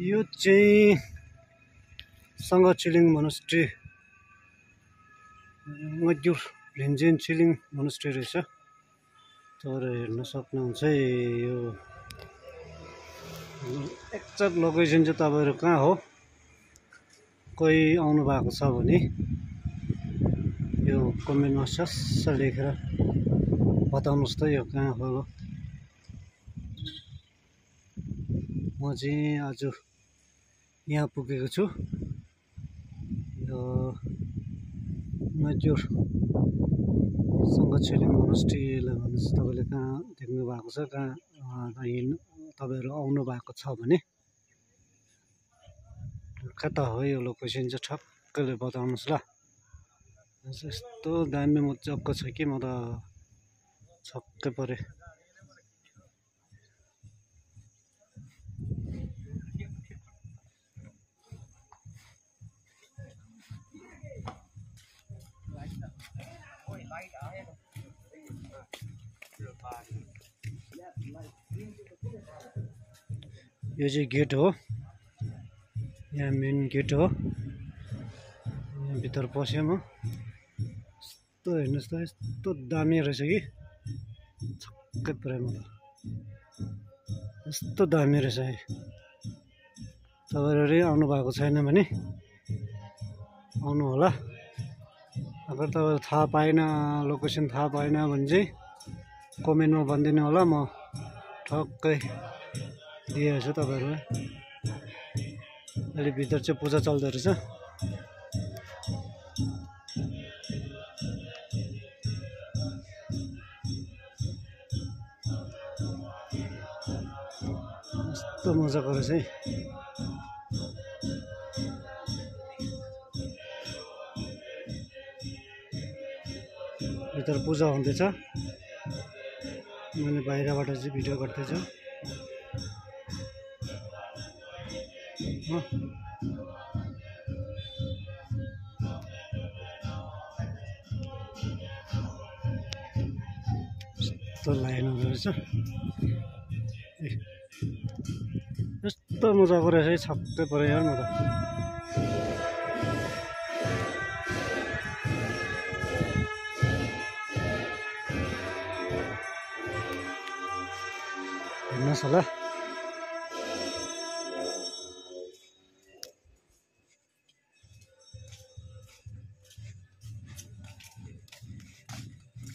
यो चाहिँ सङ्गचिलिङ मोनास्ट्री मजदुर रिन्जेन चिलिङ मोनास्ट्री रहेछ। तर हेर्न सक्नुहुन्छ यो एक्ज्याक्ट लोकेसन चाहिँ तपाईँहरू कहाँ हो, कोही आउनु भएको छ भने यो कमेन्टमा सस्स लेखेर बताउनुहोस् त यो कहाँ हो। म चाहिँ आज यहाँ पुगेको छु। यो मजदुर सङ्गचिलिङ मोनास्ट्रीलाई भन्नुहोस् तपाईँले कहाँ देख्नु भएको छ, कहाँ तपाईँहरू आउनु भएको छ भने कता हो यो लोकेसन चाहिँ ठक्कले बताउनुहोस् ल। यस्तो दामी मजाको छ कि म त छक्कै परेँ। यो चाहिँ गेट हो, यहाँ मेन गेट हो। यहाँ भित्र पस्यो म, यस्तो हेर्नुहोस् त, यस्तो दामी रहेछ कि छक्कै परेँ म त। यस्तो दामी रहेछ है। तपाईँहरू आउनु भएको छैन भने आउनु होला। अगर तपाईँहरू थाहा पाएन, लोकेसन थाहा पाएन भने चाहिँ कमेन्टमा भनिदिनु होला, म ठक्कै दिइहाल्छु तपाईँहरूलाई। अहिले भित्र चाहिँ पूजा चल्दो रहेछ। यस्तो मजाको रहेछ है। भित्र पूजा हुँदैछ, मैले बाहिरबाट चाहिँ भिडियो गर्दैछु। यस्तो लाइनहरू रहेछ, यस्तो मजाको रहेछ है, छक्कै पऱ्यो यार म त। हेर्नुहोस् होला।